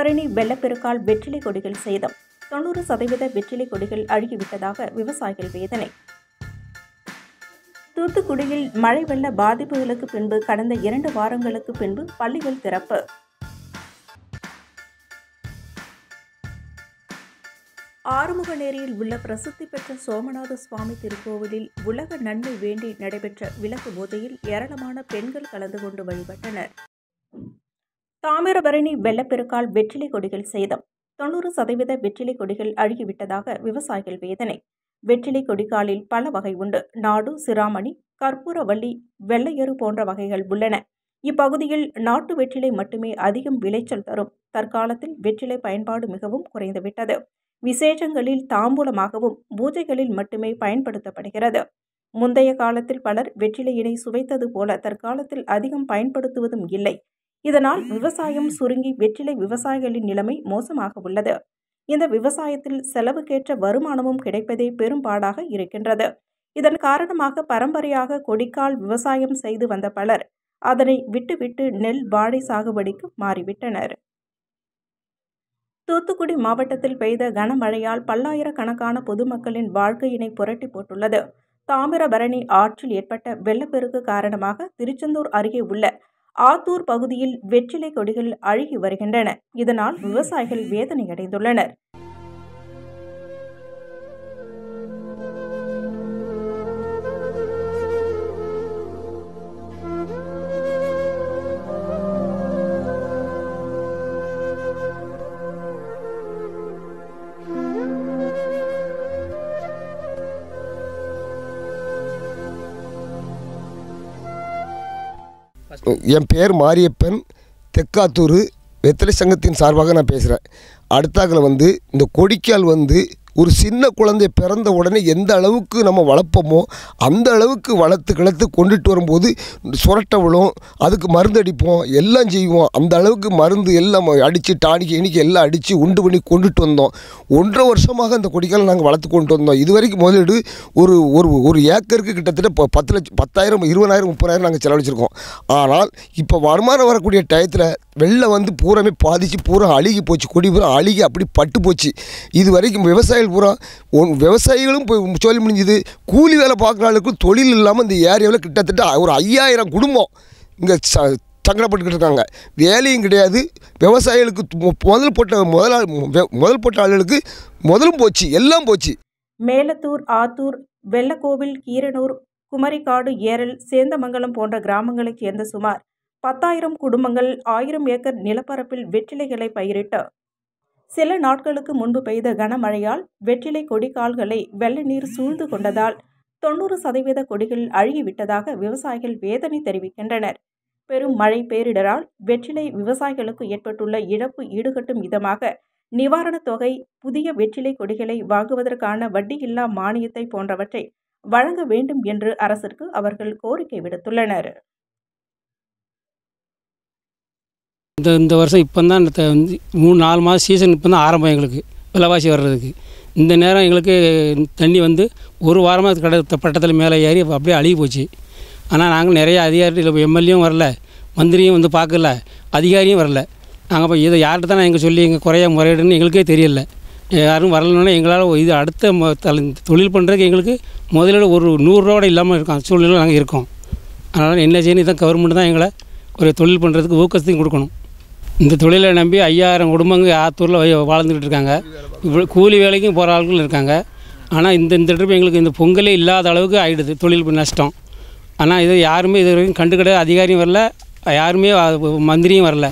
தாமிரபரணி வெள்ளப்பெருக்கால் வெற்றிலை கொடிகள் சேதம். 90% வெற்றிலை கொடிகள் அழுகிவிட்டதாக விவசாயிகள் வேதனை. தூத்துக்குடியில் மழை வெள்ள பாதிப்புகளுக்கு பின்பு கடந்த 2 வாரங்களுக்கு பின்பு பள்ளிகள் திறப்பு. ஆறுமுகநேரியில் உள்ள பிரசித்தி பெற்ற சோமநாத சுவாமி திருக்கோவிலில் உலக நன்மை வேண்டி நடைபெற்ற விளக்கு பூஜையில் ஏராளமான பெண்கள் கலந்து கொண்டு வழிபட்டனர். தாமிரபரணி வெள்ளப்பெருக்கால் வெற்றிலை கொடிகள் சேதம். 90% வெற்றிலை கொடிகள் அழுகிவிட்டதாக விவசாயிகள் வேதனை. வெற்றிலை கொடிக்காலில் பல வகை உண்டு. நாடு, சிராமணி, கற்பூரவள்ளி, வெள்ளையரு போன்ற வகைகள் உள்ளன. இப்பகுதியில் நாட்டு வெற்றிலை மட்டுமே அதிகம் விளைச்சல் தரும். தற்காலத்தில் வெற்றிலை பயன்பாடு மிகவும் குறைந்துவிட்டது. விசேஷங்களில் தாம்பூலமாகவும் பூஜைகளில் மட்டுமே பயன்படுத்தப்படுகிறது. முந்தைய காலத்தில் பலர் வெற்றிலையினை சுவைத்தது போல தற்காலத்தில் அதிகம் பயன்படுத்துவதும் இல்லை. இதனால் விவசாயம் சுருங்கி வெற்றிலை விவசாயிகளின் நிலைமை மோசமாக உள்ளது. இந்த விவசாயத்தில் செலவுக்கேற்ற வருமானமும் கிடைப்பதே பெரும்பாடாக இருக்கின்றது. இதன் காரணமாக பரம்பரையாக கொடிக்கால் விவசாயம் செய்து வந்த பலர் அதனை விட்டுவிட்டு நெல், வாழை சாகுபடிக்கு மாறிவிட்டனர். தூத்துக்குடி மாவட்டத்தில் பெய்த கனமழையால் பல்லாயிரக்கணக்கான பொதுமக்களின் வாழ்க்கையினை புரட்டி போட்டுள்ளது. தாமிரபரணி ஆற்றில் ஏற்பட்ட வெள்ளப்பெருக்கு காரணமாக திருச்செந்தூர் அருகே உள்ள ஆத்தூர் பகுதியில் வெற்றிலை கொடிகள் அழுகி வருகின்றன. இதனால் விவசாயிகள் வேதனையடைந்துள்ளனர். என் பேர் மாரியப்பன். தெக்காத்தூர் வெத்தலை சங்கத்தின் சார்பாக நான் பேசுகிறேன். அடுத்தாக்கில் இந்த கொடிக்கால் ஒரு சின்ன குழந்தை பிறந்த உடனே எந்த அளவுக்கு நம்ம வளர்ப்போமோ அந்த அளவுக்கு வளர்த்து கொண்டுட்டு வரும்போது சுரட்ட விழும். அதுக்கு மருந்து அடிப்போம், எல்லாம் செய்வோம். அந்த அளவுக்கு மருந்து எல்லாம் அடித்து டானிக்கு இன்றைக்கி எல்லாம் அடித்து உண்டு பண்ணி கொண்டுட்டு வந்தோம். 1.5 வருஷமாக அந்த கொடிக்கால் நாங்கள் வளர்த்து கொண்டு வந்தோம். இது வரைக்கும் முதலீடு ஒரு ஏக்கருக்கு கிட்டத்தட்ட 10 லட்சம், 10,000, 20,000, 30,000 நாங்கள் செலவழிச்சிருக்கோம். ஆனால் இப்போ வருமானம் வரக்கூடிய டயத்தில் வெள்ளம் பூராமே பாதிச்சு பூரா அழுகி போச்சு. கொடி பூரா அழுகி அப்படி பட்டு போச்சு. இது வரைக்கும் விவசாயிகளும் போய் சொல்லி முடிஞ்சுது. கூலி வேலை பார்க்குற ஆளுக்கும் தொழில் இல்லாமல் இந்த ஏரியாவில் கிட்டத்தட்ட ஒரு 5,000 குடும்பம் இங்கே சங்கடப்பட்டுக்கிட்டு இருக்காங்க. வேலையும் கிடையாது. விவசாயிகளுக்கு முதல் போட்ட ஆளுகளுக்கு முதலும் போச்சு, எல்லாம் போச்சு. மேலத்தூர், ஆத்தூர், வெள்ளக்கோவில், கீரனூர், குமரிக்காடு, ஏரல், சேந்தமங்கலம் போன்ற கிராமங்களைச் சேர்ந்த சுமார் 10,000 குடும்பங்கள் 1000 ஏக்கர் நிலப்பரப்பில் வெற்றிலைகளை பயிரிட்டு சில நாட்களுக்கு முன்பு பெய்த கனமழையால் வெற்றிலை கொடிக்கால்களை வெள்ள நீர் சூழ்ந்து கொண்டதால் 90% கொடிகள் அழுகிவிட்டதாக விவசாயிகள் வேதனை தெரிவிக்கின்றனர். பெரும் மழை பேரிடரால் வெற்றிலை விவசாயிகளுக்கு ஏற்பட்டுள்ள இழப்பு ஈடுகட்டும் விதமாக நிவாரணத் தொகை, புதிய வெற்றிலை கொடிகளை வாங்குவதற்கான வட்டியில்லா மானியத்தை போன்றவற்றை வழங்க வேண்டும் என்று அரசிற்கு அவர்கள் கோரிக்கை விடுத்துள்ளனர். இந்த வருஷம் இப்போ தான் 3-4 மாதம் சீசன் இப்போ தான் ஆரம்பம் எங்களுக்கு விலைவாசி வர்றதுக்கு. இந்த நேரம் எங்களுக்கு தண்ணி ஒரு வாரமாக பட்டத்தில் மேலே ஏறி அப்படியே அழுகி போச்சு. ஆனால் நாங்கள் நிறைய அதிகாரிகள், எம்எல்ஏவும் வரல, மந்திரியும் பார்க்கல, அதிகாரியும் வரல. நாங்கள் இப்போ இதை யார்கிட்ட தான் எங்கள் சொல்லி எங்கள் குறைய முறையிடுன்னு எங்களுக்கே தெரியல. யாரும் வரலன்னா எங்களால் இது அடுத்த தொழில் பண்ணுறதுக்கு எங்களுக்கு முதல்ல ஒரு 100 ரூபா இல்லாமல் இருக்கோம் சூழ்நிலை நாங்கள் இருக்கோம். அதனால் என்ன செய்யணும், இதான் கவர்மெண்ட் தான் எங்களை ஒரு தொழில் பண்ணுறதுக்கு ஊக்கத்தையும் கொடுக்கணும். இந்த தொழிலை நம்பி 5,000 குடும்பங்கள் ஆத்தூரில் வாழ்ந்துக்கிட்டு இருக்காங்க. கூலி வேலைக்கும் போகிற ஆட்களும் இருக்காங்க. ஆனால் இந்த ட்ரிப் எங்களுக்கு இந்த பொங்கலே இல்லாத அளவுக்கு ஆகிடுது, தொழில் நஷ்டம். ஆனால் இது யாருமே இது வரைக்கும் கண்டுக்கிட அதிகாரியும் வரல, யாருமே மந்திரியும் வரல.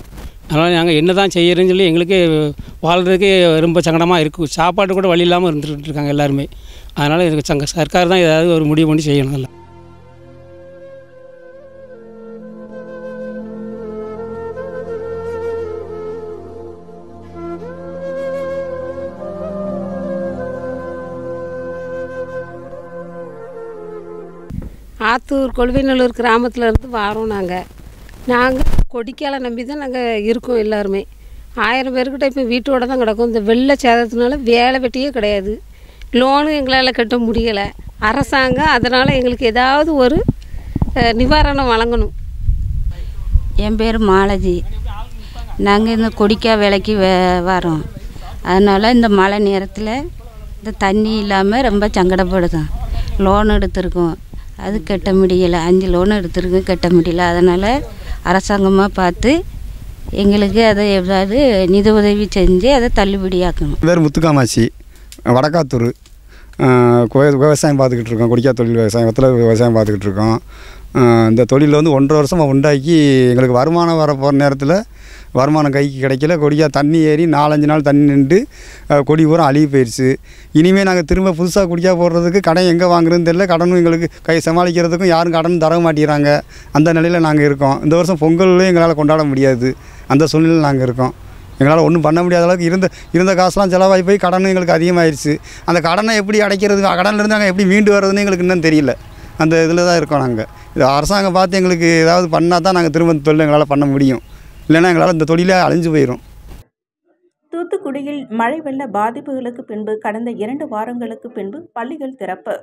அதனால் நாங்கள் என்ன தான் செய்யறதுன்னு சொல்லி எங்களுக்கே வாழ்கிறதுக்கே ரொம்ப சங்கடமாக இருக்குது. சாப்பாட்டு கூட வழி இல்லாமல் இருந்துகிட்டு இருக்காங்க எல்லாருமே. அதனால் இதுக்கு சர்க்கார் தான் ஏதாவது ஒரு முடிவு பண்ணி செய்யணும். இல்லை ஆத்தூர் கொழுவைநல்லூர் கிராமத்தில் இருந்து வரோம். நாங்கள் கொடிக்காலை நம்பி தான் நாங்கள் இருக்கோம். எல்லாருமே 1000 பேர்கிட்ட இப்போ வீட்டோட தான் கிடக்கும். இந்த வெள்ள சேதத்தினால வேலை வெட்டியே கிடையாது. லோனு எங்களால் கட்ட முடியலை. அரசாங்கம் அதனால் எங்களுக்கு ஏதாவது ஒரு நிவாரணம் வழங்கணும். என் பேர் மாலதி. நாங்கள் இந்த கொடிக்காய் வேலைக்கு வரோம். அதனால் இந்த மழை நேரத்தில் இந்த தண்ணி இல்லாமல் ரொம்ப சங்கடப்படுதோம். லோன் எடுத்திருக்கோம், அது கட்ட முடியலை. 5 லோன் எடுத்திருக்கோம், கட்ட முடியல. அதனால் அரசாங்கமாக பார்த்து எங்களுக்கு அதை ஏதாவது நிதி உதவி செஞ்சு அதை தள்ளுபடியாக்கணும். பேர் முத்துக்காமாட்சி, வடக்காத்தூர். விவசாயம் பார்த்துக்கிட்டு இருக்கோம். கொடிக்காய் தொழில் விவசாயம், வெத்தலை விவசாயம் பார்த்துக்கிட்டு இருக்கோம். இந்த தொழிலில் வந்து 1.5 வருஷமாக உண்டாக்கி எங்களுக்கு வருமானம் வர போகிற நேரத்தில் வருமானம் கைக்கு கிடைக்கல. கொடிக்காய் தண்ணி ஏறி 4-5 நாள் தண்ணி நின்று கொடி பூரா அழுகி போயிடுச்சு. இனிமேல் நாங்கள் திரும்ப புதுசாக கொடிக்காய் போடுறதுக்கு கடன் எங்கே வாங்குறதுன்னு தெரியல. கடனும் எங்களுக்கு சமாளிக்கிறதுக்கும் யாரும் கடன் தர மாட்டேங்கிறாங்க. அந்த நிலையில் நாங்கள் இருக்கோம். இந்த வருஷம் பொங்கல்லையும் எங்களால் கொண்டாட முடியாது. அந்த சூழ்நிலையில் நாங்கள் இருக்கோம். எங்களால் ஒன்றும் பண்ண முடியாத அளவுக்கு இருந்த காசுலாம் செலவாகி போய் கடனும் எங்களுக்கு அதிகமாகிடுச்சு. அந்த கடனை எப்படி அடைக்கிறது, கடன்லேருந்து நாங்கள் எப்படி மீண்டு வர்றதுன்னு எங்களுக்கு இன்னும் தெரியல. அந்த இதில் தான் இருக்கோம் நாங்கள். இது அரசாங்கம் பார்த்து எங்களுக்கு ஏதாவது பண்ணால் தான் நாங்கள் திரும்ப தொழில் எங்களால் பண்ண முடியும். இல்லைன்னா எங்களால் இந்த தொழிலே அழிஞ்சு போயிடும். தூத்துக்குடியில் மழை வெள்ள பாதிப்புகளுக்கு பின்பு கடந்த 2 வாரங்களுக்கு பின்பு பள்ளிகள் திறப்பு.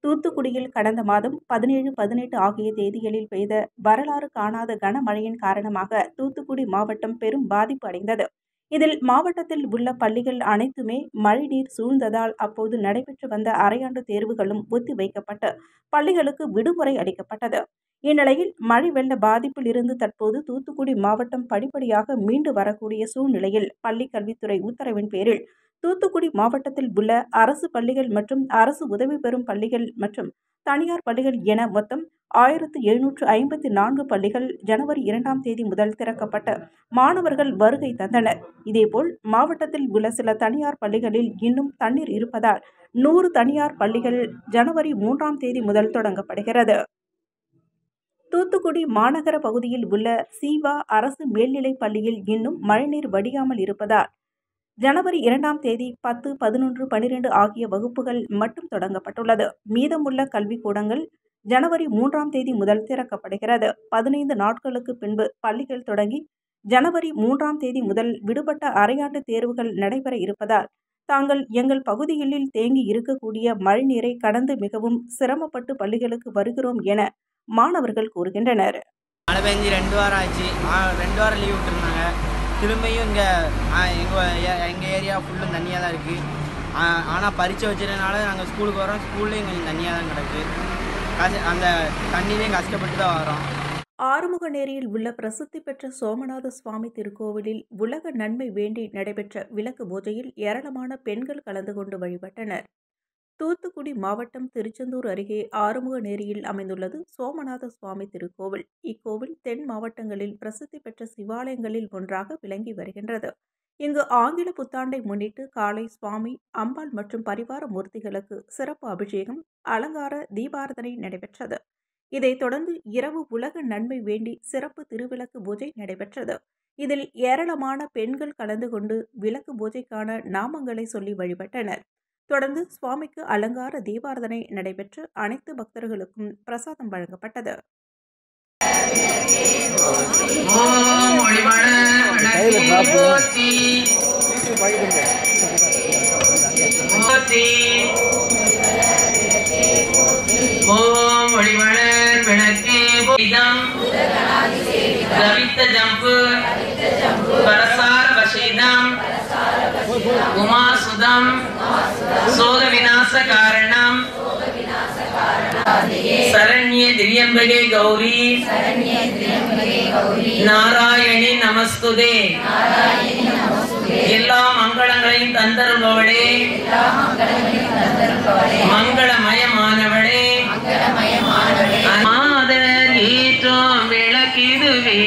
தூத்துக்குடியில் கடந்த மாதம் 17, 18 ஆகிய தேதிகளில் பெய்த வரலாறு காணாத கனமழையின் காரணமாக தூத்துக்குடி மாவட்டம் பெரும் பாதிப்பு அடைந்தது. இதில் மாவட்டத்தில் உள்ள பள்ளிகள் அனைத்துமே மழைநீர் சூழ்ந்ததால் அப்போது நடைபெற்று வந்த அரையாண்டு தேர்வுகளும் ஒத்திவைக்கப்பட்டு பள்ளிகளுக்கு விடுமுறை அளிக்கப்பட்டது. இந்நிலையில் மழை வெள்ள பாதிப்பில் இருந்து தற்போது தூத்துக்குடி மாவட்டம் படிப்படியாக மீண்டு வரக்கூடிய சூழ்நிலையில் பள்ளி கல்வித்துறை உத்தரவின் பேரில் தூத்துக்குடி மாவட்டத்தில் உள்ள அரசு பள்ளிகள் மற்றும் அரசு உதவி பெறும் பள்ளிகள் மற்றும் தனியார் பள்ளிகள் என மொத்தம் 1754 பள்ளிகள் ஜனவரி 2ஆம் தேதி முதல் திறக்கப்பட்ட மாணவர்கள் வருகை தந்தனர். இதேபோல் மாவட்டத்தில் உள்ள சில தனியார் பள்ளிகளில் இன்னும் தண்ணீர் இருப்பதால் 100 தனியார் பள்ளிகள் ஜனவரி 3ஆம் தேதி முதல் தொடங்கப்படுகிறது. தூத்துக்குடி மாநகர பகுதியில் உள்ள சீவா அரசு மேல்நிலைப் பள்ளியில் இன்னும் மழைநீர் வடியாமல் இருப்பதால் ஜனவரி 2ஆம் தேதி 10, 11, 12 ஆகிய வகுப்புகள் மட்டும் தொடங்கப்பட்டுள்ளது. மீதமுள்ள கல்விக்கூடங்கள் ஜனவரி 3ஆம் தேதி முதல் திறக்கப்படுகிறது. 15 நாட்களுக்கு பின்பு பள்ளிகள் தொடங்கி ஜனவரி 3ஆம் தேதி முதல் விடுபட்ட அரையாண்டு தேர்வுகள் நடைபெற இருப்பதால் தாங்கள் எங்கள் பகுதிகளில் தேங்கி இருக்கக்கூடிய மழைநீரை கடந்து மிகவும் சிரமப்பட்டு பள்ளிகளுக்கு வருகிறோம் என மாணவர்கள் கூறுகின்றனர். மழை பெஞ்சு 2 வாரம் ஆச்சு. 2 வாரம் லீவ் விட்டுருந்தாங்க. திரும்பியும் இங்கே எங்கள் ஏரியா ஃபுல்லும் தண்ணியாக தான் இருக்குது. ஆனால் பரீட்சை வச்சதுனால நாங்கள் ஸ்கூலுக்கு வரோம். ஸ்கூல்லேயும் கொஞ்சம் தண்ணியாக தான் கிடக்கு. அந்த தண்ணியிலையும் கஷ்டப்பட்டு தான் வரோம். ஆறுமுகநேரியில் உள்ள பிரசித்தி பெற்ற சோமநாத சுவாமி திருக்கோவிலில் உலக நன்மை வேண்டி நடைபெற்ற விளக்கு பூஜையில் ஏராளமான பெண்கள் கலந்து கொண்டு வழிபட்டனர். தூத்துக்குடி மாவட்டம் திருச்செந்தூர் அருகே ஆறுமுகநேரியில் அமைந்துள்ளது சோமநாத சுவாமி திருக்கோவில். இக்கோவில் தென் மாவட்டங்களில் பிரசித்தி பெற்ற சிவாலயங்களில் ஒன்றாக விளங்கி வருகின்றது. இங்கு ஆங்கில புத்தாண்டை முன்னிட்டு காலை சுவாமி, அம்பாள் மற்றும் பரிவார மூர்த்திகளுக்கு சிறப்பு அபிஷேகம், அலங்கார தீபாராதனை நடைபெற்றது. இதைத் தொடர்ந்து இரவு உலக நன்மை வேண்டி சிறப்பு திருவிளக்கு பூஜை நடைபெற்றது. இதில் ஏராளமான பெண்கள் கலந்து கொண்டு விளக்கு பூஜைக்கான நாமங்களை சொல்லி வழிபட்டனர். தொடர்ந்து சுவாமிக்கு அலங்கார தீபாராதனை நடைபெற்று அனைத்து பக்தர்களுக்கும் பிரசாதம் வழங்கப்பட்டது. உமாசுதம் சோக விநாச காரணம் சரண்யே திரியம்பகே கௌரி நாராயணி நமஸ்துதே. எல்லா மங்களங்களையும் தந்தருபவளே, மங்களமயமானவளே, மாதர் ஏற்றும் விளக்கிடுவே,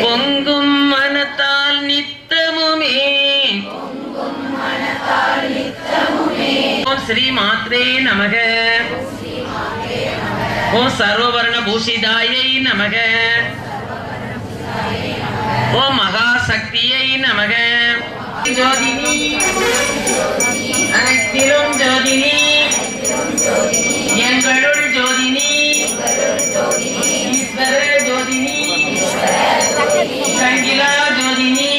பொங்கும் மனத்தால் நித்தமுமே. ஓம் ஸ்ரீ மாத்ரே நமக. ஓம் சர்வவர்ண பூஷிதாயை நமக. ஓம் மகாசக்தியை நமக. ஜோதினி அனைத்திலும் ஜோதினி, எங்களுள் ஜோதினி, ஈஸ்வர ஜோதினி, கங்கிலா ஜோதினி,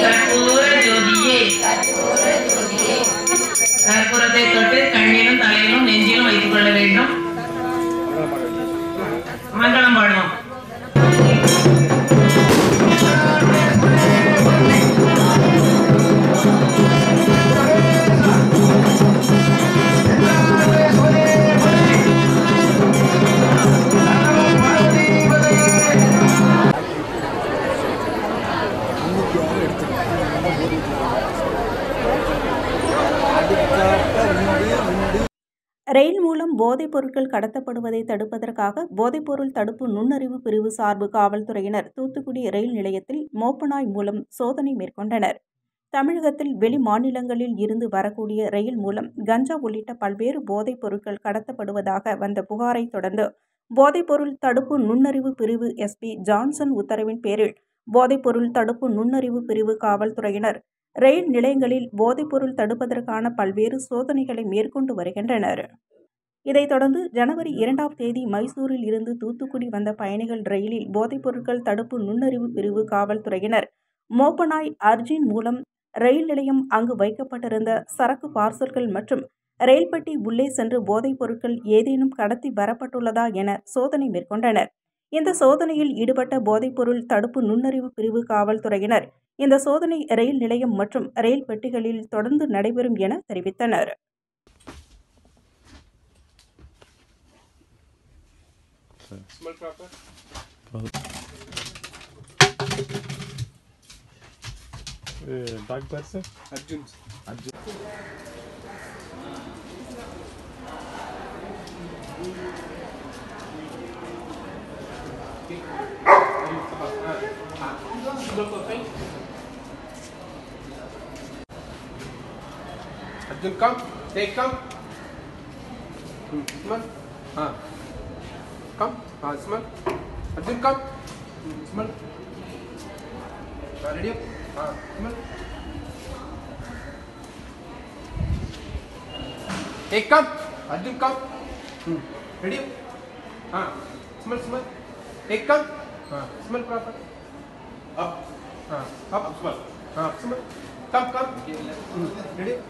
கற்பூர ஜோதியே. கற்பூரத்தை தொட்டு கண்ணிலும் தலையிலும் நெஞ்சிலும் வைத்துக் கொள்ள வேண்டும். மங்களம் பாடணும். ரயில் மூலம் போதைப் பொருட்கள் கடத்தப்படுவதை தடுப்பதற்காக போதைப்பொருள் தடுப்பு நுண்ணறிவு பிரிவு சார்பு காவல்துறையினர் தூத்துக்குடி ரயில் நிலையத்தில் மோப்பநாய் மூலம் சோதனை மேற்கொண்டனர். தமிழகத்தில் வெளி மாநிலங்களில் இருந்து வரக்கூடிய ரயில் மூலம் கஞ்சா உள்ளிட்ட பல்வேறு போதைப் பொருட்கள் கடத்தப்படுவதாக வந்த புகாரை தொடர்ந்து போதைப்பொருள் தடுப்பு நுண்ணறிவு பிரிவு எஸ்பி ஜான்சன் உத்தரவின் பேரில் போதைப்பொருள் தடுப்பு நுண்ணறிவு பிரிவு காவல்துறையினர் ரயில் நிலையங்களில் போதைப்பொருள் தடுப்பதற்கான பல்வேறு சோதனைகளை மேற்கொண்டு வருகின்றனர். இதைத் தொடர்ந்து ஜனவரி 2ஆம் தேதி மைசூரில் இருந்து தூத்துக்குடி வந்த பயணிகள் ரயிலில் போதைப்பொருட்கள் தடுப்பு நுண்ணறிவு பிரிவு காவல்துறையினர் மோப்பநாய் அர்ஜின் மூலம் ரயில் நிலையம் அங்கு வைக்கப்பட்டிருந்த சரக்கு பார்சல்கள் மற்றும் ரயில் பெட்டி உள்ளே சென்று போதைப் பொருட்கள் ஏதேனும் கடத்தி வரப்பட்டுள்ளதா என சோதனை மேற்கொண்டனர். இந்த சோதனையில் ஈடுபட்ட போதைப்பொருள் தடுப்பு நுண்ணறிவு பிரிவு காவல்துறையினர் இந்த சோதனை ரயில் நிலையம் மற்றும் ரயில் பெட்டிகளில் தொடர்ந்து நடைபெறும் என தெரிவித்தனர். Arjun, come. Take, come. Smell. Come. Smell. Arjun, come. Smell. Ready up. Smell. Take, come. Arjun, come. Ready up. Smell, smell. Take, come. Smell proper. Up. Up. Smell. Smell. Come, come. Ready up.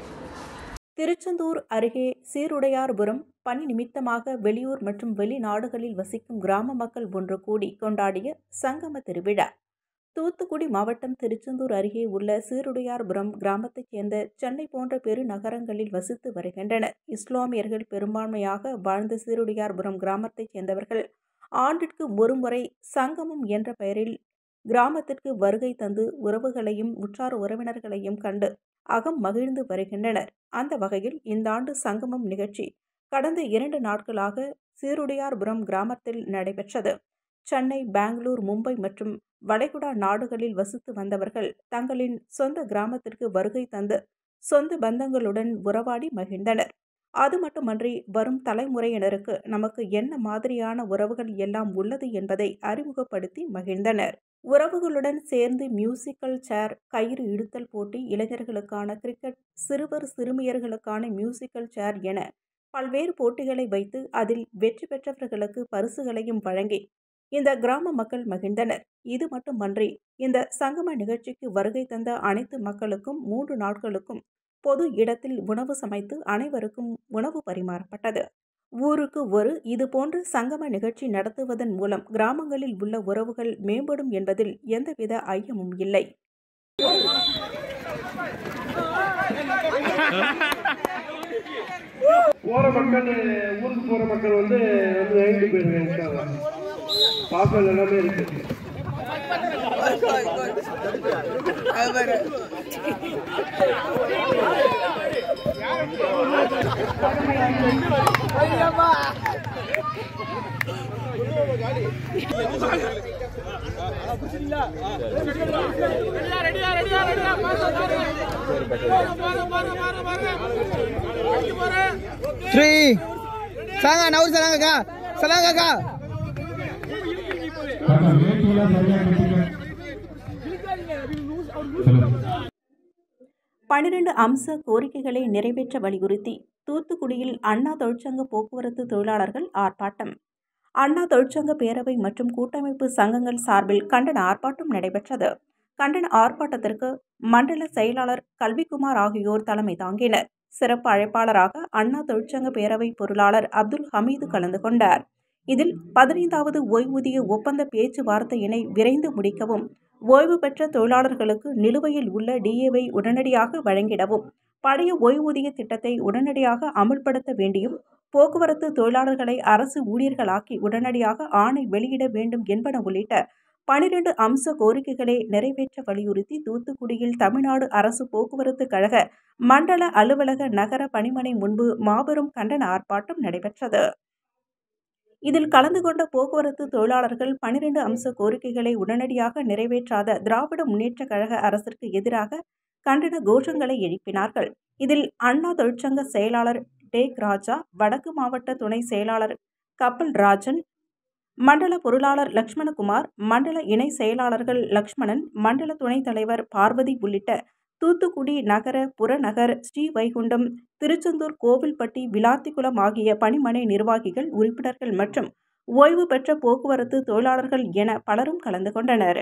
Tiruchendur அருகே சீருடையார்புரம் பணி நிமித்தமாக வெளியூர் மற்றும் வெளிநாடுகளில் வசிக்கும் கிராம மக்கள் ஒன்று கூடி கொண்டாடிய சங்கம திருவிழா. தூத்துக்குடி மாவட்டம் திருச்செந்தூர் அருகே உள்ள சீருடையார்புரம் கிராமத்தைச் சேர்ந்த சென்னை போன்ற பெருநகரங்களில் வசித்து வருகின்றனர். இஸ்லாமியர்கள் பெரும்பான்மையாக வாழ்ந்த சீருடையார்புரம் கிராமத்தைச் சேர்ந்தவர்கள் ஆண்டிற்கு ஒருமுறை சங்கமம் என்ற பெயரில் கிராமத்திற்கு வருகை தந்து உறவுகளையும் உற்றார் உறவினர்களையும் கண்டு அகம் மகிழ்ந்து வருகின்றனர். அந்த வகையில் இந்த ஆண்டு சங்கமம் நிகழ்ச்சி கடந்த 2 நாட்களாக சீருடையார்புரம் கிராமத்தில் நடைபெற்றது. சென்னை, பெங்களூர், மும்பை மற்றும் வளைகுடா நாடுகளில் வசித்து வந்தவர்கள் தங்களின் சொந்த கிராமத்திற்கு வருகை தந்து சொந்த பந்தங்களுடன் உறவாடி மகிழ்ந்தனர். அது மட்டுமன்றி வரும் தலைமுறையினருக்கு நமக்கு என்ன மாதிரியான உறவுகள் எல்லாம் உள்ளது என்பதை அறிமுகப்படுத்தி மகிழ்ந்தனர். உறவுகளுடன் சேர்ந்து மியூசிக்கல் சேர், கயிறு இழுத்தல் போட்டி, இளைஞர்களுக்கான கிரிக்கெட், சிறுவர் சிறுமியர்களுக்கான மியூசிக்கல் சேர் என பல்வேறு போட்டிகளை வைத்து அதில் வெற்றி பெற்றவர்களுக்கு பரிசுகளையும் வழங்கி இந்த கிராம மக்கள் மகிழ்ந்தனர். இது மட்டுமன்றி இந்த சங்கம நிகழ்ச்சிக்கு வருகை தந்த அனைத்து மக்களுக்கும் 3 நாட்களுக்கும் பொது இடத்தில் உணவு சமைத்து அனைவருக்கும் உணவு பரிமாறப்பட்டது. ஊருக்கு ஒரு இதுபோன்ற சங்கம நிகழ்ச்சி நடத்துவதன் மூலம் கிராமங்களில் உள்ள உறவுகள் மேம்படும் என்பதில் எந்தவித ஐயமும் இல்லை. போற மக்கள், ஊருக்கு போற மக்கள் வந்து வாங்கிட்டு போயிருக்காங்க. பாப்பல் எல்லாமே இருக்கு. பன்னிரண்டு அம்ச கோரிக்கைகளை நிறைவேற்ற வலியுறுத்தி தூத்துக்குடியில் அண்ணா தொழிற்சங்க போக்குவரத்து தொழிலாளர்கள் ஆர்ப்பாட்டம். அண்ணா தொழிற்சங்க பேரவை மற்றும் கூட்டமைப்பு சங்கங்கள் சார்பில் கண்டன ஆர்ப்பாட்டம் நடைபெற்றது. கண்டன ஆர்ப்பாட்டத்திற்கு மண்டல செயலாளர் கல்விக்குமார் ஆகியோர் தலைமை தாங்கினர். சிறப்பு அழைப்பாளராக அண்ணா தொழிற்சங்க பேரவை பொருளாளர் அப்துல் ஹமீது கலந்து கொண்டார். இதில் 15வது ஓய்வூதிய ஒப்பந்த பேச்சுவார்த்தையினை விரைந்து முடிக்கவும், ஓய்வு பெற்ற தொழிலாளர்களுக்கு நிலுவையில் உள்ள டிஏவை உடனடியாக வழங்கிடவும், பழைய ஓய்வூதிய திட்டத்தை உடனடியாக அமல்படுத்த வேண்டியும், போக்குவரத்து தொழிலாளர்களை அரசு ஊழியர்களாக்கி உடனடியாக ஆணை வெளியிட வேண்டும் என்பன உள்ளிட்ட 12 அம்ச கோரிக்கைகளை நிறைவேற்ற வலியுறுத்தி தூத்துக்குடியில் தமிழ்நாடு அரசு போக்குவரத்து கழக மண்டல அலுவலக நகர பணிமனை முன்பு மாபெரும் கண்டன ஆர்ப்பாட்டம் நடைபெற்றது. இதில் கலந்து கொண்ட போக்குவரத்து தொழிலாளர்கள் 12 அம்ச கோரிக்கைகளை உடனடியாக நிறைவேற்றாத திராவிட முன்னேற்ற கழக அரசிற்கு எதிராக கண்டன கோஷங்களை எழுப்பினார்கள். இதில் அண்ணா தொழிற்சங்க செயலாளர் டேக் ராஜா, வடக்கு மாவட்ட துணை செயலாளர் கப்பல் ராஜன், மண்டல பொருளாளர் லட்சுமணகுமார், மண்டல இணை செயலாளர்கள் லட்சுமணன், மண்டல துணைத் தலைவர் பார்வதி உள்ளிட்ட தூத்துக்குடி நகர, புறநகர், ஸ்ரீவைகுண்டம், திருச்செந்தூர், கோவில்பட்டி, விளாத்திக்குளம் ஆகிய பணிமனை நிர்வாகிகள், உறுப்பினர்கள் மற்றும் ஓய்வு பெற்ற போக்குவரத்து தொழிலாளர்கள் என பலரும் கலந்து கொண்டனர்.